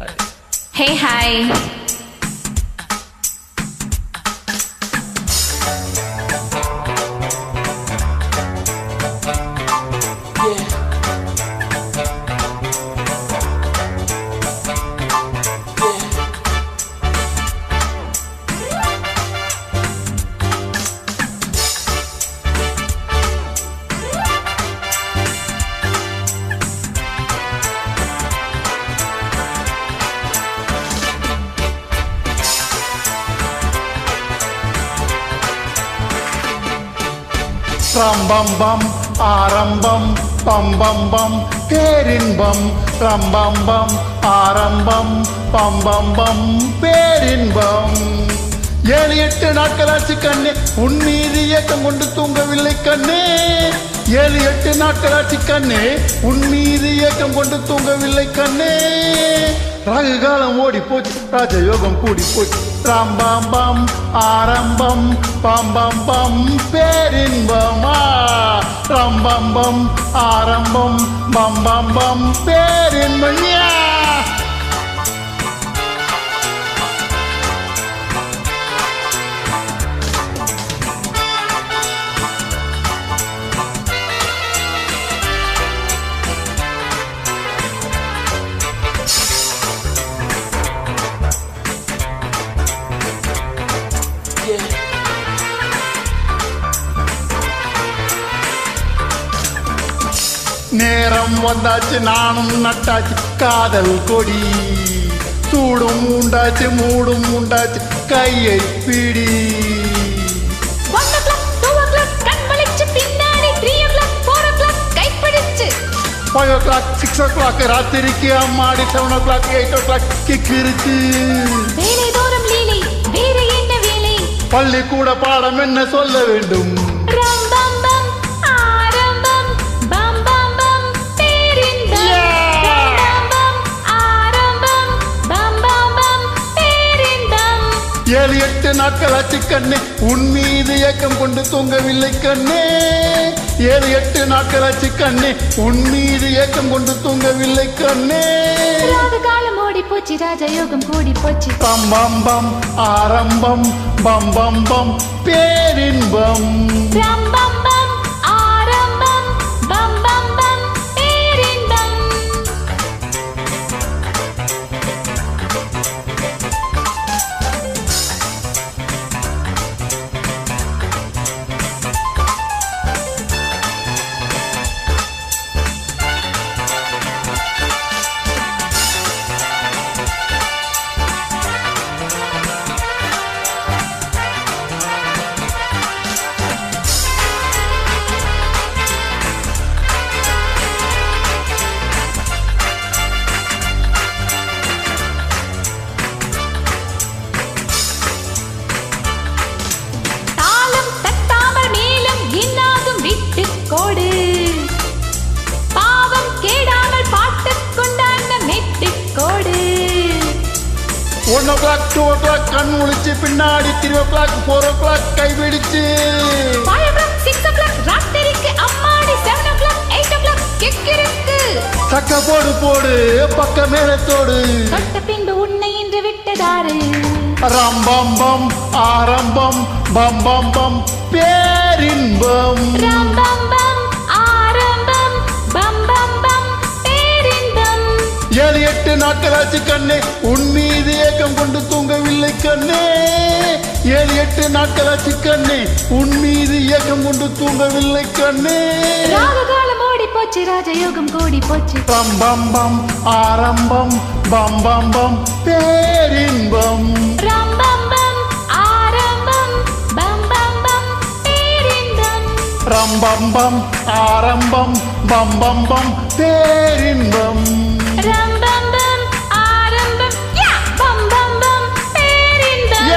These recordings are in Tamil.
Hey, hi. ரம்பம்பம் ஆரம்பம் பம்பம்பம் பேரின்பம் ரம்பம்பம் ஆரம்பம் பம்பம்பம் பேரின்பம் 7-8 நாட்களாச்சு கண்ணே உன் மீது ஏக்கம் கொண்டு தூங்கவில்லை கண்ணே 7-8 நாட்களாச்சு கண்ணே உன் மீது ஏக்கம் கொண்டு தூங்கவில்லை கண்ணே ராகு காலம் ஓடி போச்சு ராஜயோகம் கூடி போச்சு ரம்பம்பம் ஆரம்பம் பம்பம்பம் பேரின்பமா ரம்பம்பம் ஆரம்பம் பம்பம்பம் பேரின்பம் நேரம் வந்தாச்சு நானும் நட்டாச்சு காதல் கொடி சூடும் உண்டாச்சு மூடும் உண்டாச்சு கையை பிடி 1 o'clock, 2 o'clock, கண் வலிச்சு பின்னாடி 3 o'clock, 4 o'clock, கைப்பிடிச்சு 5 o'clock, 6 o'clock ராத்திரிக்கு அம்மாடி 7 o'clock, 8 o'clock கிக்கிருச்சு வேலை தோறும் லீலை வேற என்ன வேலை பள்ளிக்கூட பாடம் என்ன சொல்ல வேண்டும் ரம்பம்பம் ஆரம்பம் பம்பம்பம் பேரின்பம் ரம்பம்பம் ஆரம்பம் பம்பம்பம் பேரின்பம் 7-8 நாட்களாச்சு கண்ணே உன் மீது ஏக்கம் கொண்டு தூங்கவில்லை கண்ணே 7-8 நாட்களாச்சு கண்ணே உன் மீது ஏக்கம் கொண்டு தூங்கவில்லை கண்ணே ராகு காலம் ஓடி போச்சு ராஜயோகம் கூடி போச்சு பம்பம்பம் ஆரம்பம் பம்பம்பம் பேரின்பம் ரம்பம்பம் ஆரம்பம் பம்பம்பம் பேரின்பம் தாளம் தட்டாமல் மேலும் என்னாகும் விட்டு கோடு பாவம் கேடாமல் பாட்டு கொண்டான மெட்டு கோடு 1 o'clock, 2 o'clock கண் முழிச்சு பின்னாடி 3 o'clock, 4 o'clock கைபிடிச்சு 5 o'clock, 6 o'clock ராத்திரிக்கு அம்மாடி 7 o'clock, 8 o'clock கிக்கிருக்கு சக்க போடு போடு பக்க மேலத்தோடு தொட்ட பின்பு உன்னை இன்று விட்டதாரு ரம்பம்பம் ஆரம்பம் பம்பம்பம் பேரின்பம் ரம்பம்பம் ஆரம்பம் பம்பம்பம் பேரின்பம் 7-8 நாட்களாச்சு கண்ணே உன் மீது ஏக்கம் கொண்டு தூங்கவில்லை கண்ணே 7-8 நாட்களாச்சு கண்ணே உன் மீது ஏக்கம் கொண்டு தூங்கவில்லை கண்ணே ராகு காலம் ஓடி போச்சு ராஜயோகம் கூடி போச்சு ரம்பம்பம் ஆரம்பம் பம்பம்பம் பேரின்பம் ரம்பம்பம் ஆரம்பம் பம்பம்பம் பேரின்பம் ரம்பம்பம் ஆரம்பம் பம்பம்பம் பேரின்பம் ரம்பம்பம் ஆரம்பம் யா பம்பம்பம் பேரின்பம்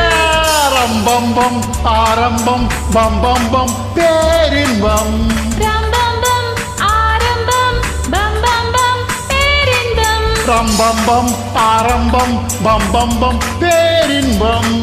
ரம்பம்பம் ஆரம்பம் பம்பம்பம் பேரின்பம் ரம்பம்பம் ஆரம்பம் பம்பம்பம் பேரின்பம் ரம்பம்பம் ஆரம்பம் பம்பம்பம் பேரின்பம்